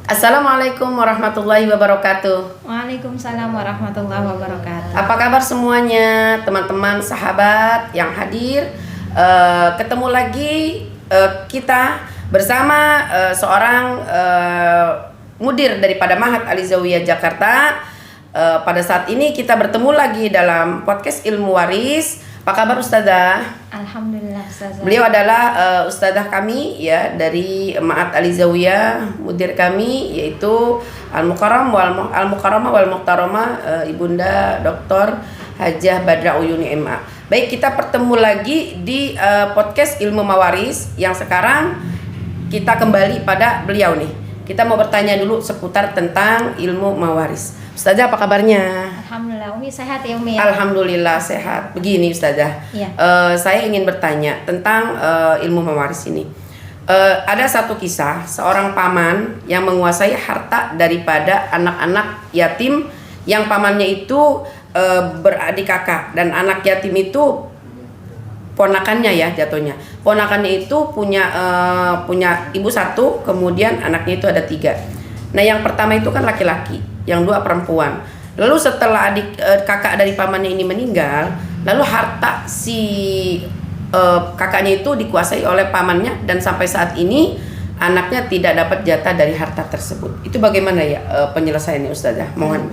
Assalamualaikum warahmatullahi wabarakatuh. Waalaikumsalam warahmatullahi wabarakatuh. Apa kabar semuanya, teman-teman, sahabat yang hadir? Ketemu lagi kita bersama seorang mudir daripada Mahat Alizawiyah Jakarta. Pada saat ini kita bertemu lagi dalam podcast Ilmu Waris. Apa kabar Ustazah? Alhamdulillah Ustazah. Beliau adalah Ustazah kami ya dari Mahat Alizawiyah, mudir kami yaitu Al-Mukarramah wal Muhtaramah Ibunda Dr. Hajah Badra Uyuni MA. Baik, kita bertemu lagi di podcast Ilmu Mawaris yang sekarang kita kembali pada beliau nih. Kita mau bertanya dulu seputar tentang ilmu mawaris. Ustazah, apa kabarnya? Alhamdulillah, Umi sehat ya Umi? Alhamdulillah sehat. Begini Ustazah, ya. Saya ingin bertanya tentang ilmu mawaris ini. Ada satu kisah seorang paman yang menguasai harta daripada anak-anak yatim, yang pamannya itu beradik kakak, dan anak yatim itu ponakannya ya jatuhnya. Ponakannya itu punya ibu satu, kemudian anaknya itu ada 3. Nah, yang pertama itu kan laki-laki, yang 2 perempuan. Lalu setelah kakak dari pamannya ini meninggal, lalu harta si kakaknya itu dikuasai oleh pamannya, dan sampai saat ini anaknya tidak dapat jatah dari harta tersebut. Itu bagaimana ya penyelesaiannya Ustazah? Mohon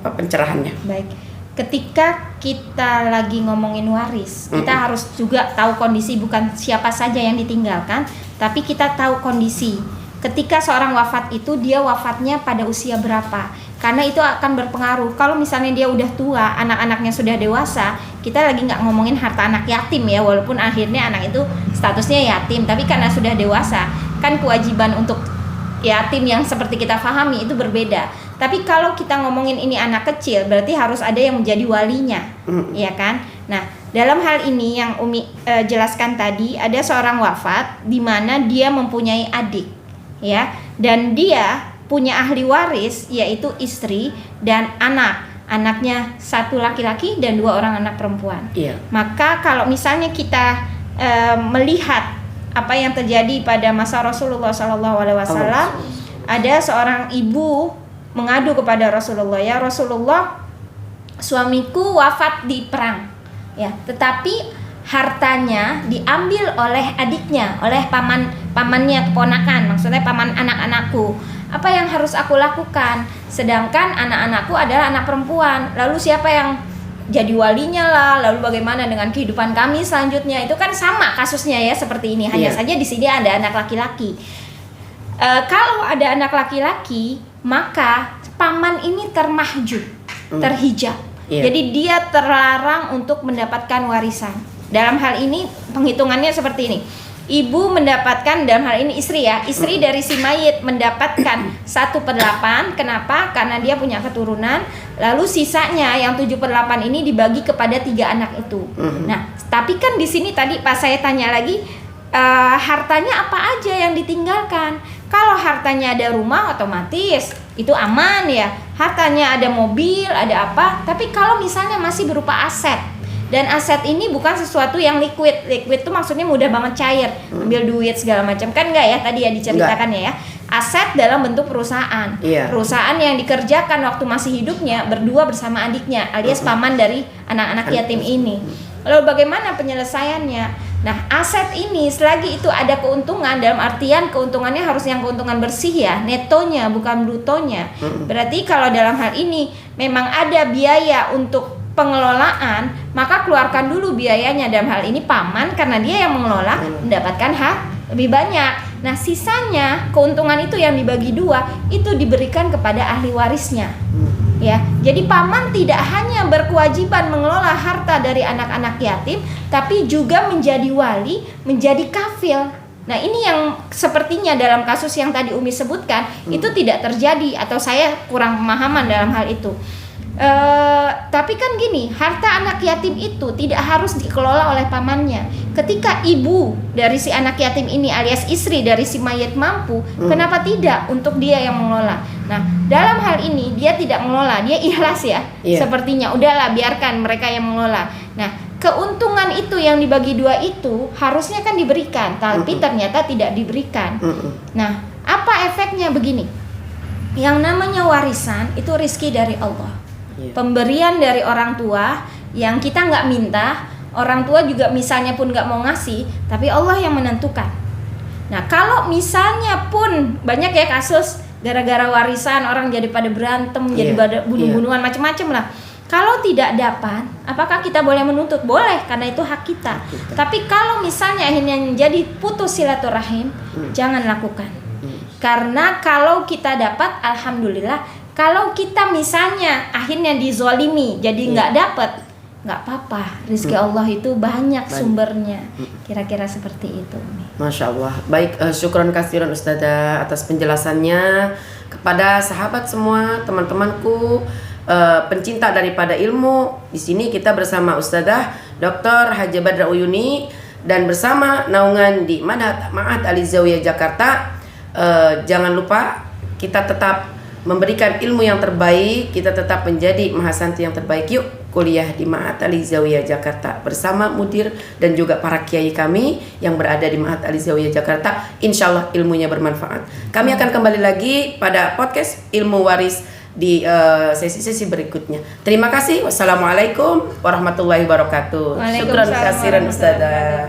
pencerahannya. Baik. Ketika kita lagi ngomongin waris, kita harus juga tahu kondisi, bukan siapa saja yang ditinggalkan, tapi kita tahu kondisi. Ketika seorang wafat itu, dia wafatnya pada usia berapa? Karena itu akan berpengaruh. Kalau misalnya dia udah tua, anak-anaknya sudah dewasa, kita lagi nggak ngomongin harta anak yatim ya, walaupun akhirnya anak itu statusnya yatim, tapi karena sudah dewasa, kan kewajiban untuk yatim yang seperti kita pahami itu berbeda. Tapi kalau kita ngomongin ini anak kecil, berarti harus ada yang menjadi walinya, ya kan? Nah, dalam hal ini yang Umi jelaskan tadi, ada seorang wafat di mana dia mempunyai adik, ya, dan dia punya ahli waris yaitu istri dan anak. Anaknya 1 laki-laki dan 2 orang anak perempuan. Iya. Maka kalau misalnya kita melihat apa yang terjadi pada masa Rasulullah SAW, ada seorang ibu mengadu kepada Rasulullah, ya Rasulullah, suamiku wafat di perang, ya, tetapi hartanya diambil oleh adiknya, oleh pamannya, keponakan, maksudnya paman anak-anakku. Apa yang harus aku lakukan? Sedangkan anak-anakku adalah anak perempuan. Lalu siapa yang jadi walinya lah? Lalu bagaimana dengan kehidupan kami selanjutnya? Itu kan sama kasusnya ya seperti ini. Hanya saja di sini ada anak laki-laki. Kalau ada anak laki-laki, maka paman ini termahjub, terhijab. Jadi dia terlarang untuk mendapatkan warisan. Dalam hal ini penghitungannya seperti ini. Ibu mendapatkan, dalam hal ini istri ya, istri dari si mayit mendapatkan 1/8. Kenapa? Karena dia punya keturunan. Lalu sisanya yang 7/8 ini dibagi kepada 3 anak itu. Nah, tapi kan di sini tadi pas saya tanya lagi, hartanya apa aja yang ditinggalkan? Kalau hartanya ada rumah, otomatis itu aman ya. Hartanya ada mobil, ada apa. Tapi kalau misalnya masih berupa aset, dan aset ini bukan sesuatu yang liquid. Liquid itu maksudnya mudah banget cair, ambil duit segala macam, kan enggak ya tadi ya diceritakan ya. Aset dalam bentuk perusahaan. Perusahaan yang dikerjakan waktu masih hidupnya berdua bersama adiknya, alias paman dari anak-anak yatim ini. Lalu bagaimana penyelesaiannya? Nah, aset ini selagi itu ada keuntungan, dalam artian keuntungannya harus yang keuntungan bersih ya, netonya bukan brutonya. Berarti kalau dalam hal ini memang ada biaya untuk pengelolaan, maka keluarkan dulu biayanya. Dalam hal ini paman, karena dia yang mengelola, mendapatkan hak lebih banyak. Nah, sisanya keuntungan itu yang dibagi 2 itu diberikan kepada ahli warisnya. Ya, jadi paman tidak hanya berkewajiban mengelola harta dari anak-anak yatim, tapi juga menjadi wali, menjadi kafil. Nah, ini yang sepertinya dalam kasus yang tadi Umi sebutkan itu tidak terjadi, atau saya kurang pemahaman dalam hal itu. Tapi kan gini, harta anak yatim itu tidak harus dikelola oleh pamannya. Ketika ibu dari si anak yatim ini alias istri dari si mayit mampu, kenapa tidak untuk dia yang mengelola? Nah, dalam hal ini dia tidak mengelola, dia ikhlas ya. Sepertinya udahlah biarkan mereka yang mengelola. Nah, keuntungan itu yang dibagi 2 itu harusnya kan diberikan, tapi ternyata tidak diberikan. Nah, apa Apa efeknya begini? Yang namanya warisan itu rezeki dari Allah. Pemberian dari orang tua yang kita nggak minta, orang tua juga misalnya pun nggak mau ngasih, tapi Allah yang menentukan. Nah, kalau misalnya pun banyak ya kasus gara-gara warisan orang jadi pada berantem, jadi pada bunuh-bunuhan macam-macam lah. Kalau tidak dapat, apakah kita boleh menuntut? Boleh, karena itu hak kita. Tapi kalau misalnya akhirnya menjadi putus silaturahim, jangan lakukan. Karena kalau kita dapat, alhamdulillah. Kalau kita misalnya akhirnya dizolimi, jadi nggak dapat, nggak apa-apa. Rizki Allah itu banyak sumbernya. Kira-kira seperti itu. Masya Allah. Baik, syukron kasiran Ustazah atas penjelasannya. Kepada sahabat semua, teman-temanku, pencinta daripada ilmu, di sini kita bersama Ustazah Dr. Haja Badra Uyuni dan bersama naungan di Ma'had Ali Zawiyah Jakarta. Jangan lupa kita tetap memberikan ilmu yang terbaik, kita tetap menjadi mahasantri yang terbaik. Yuk kuliah di Ma'had Ali Zawiyah Jakarta bersama mudir dan juga para kiai kami yang berada di Ma'had Ali Zawiyah Jakarta. Insya Allah ilmunya bermanfaat. Kami akan kembali lagi pada podcast Ilmu Waris di sesi-sesi berikutnya. Terima kasih. Wassalamualaikum warahmatullahi wabarakatuh. Syukran kasiran Ustazah.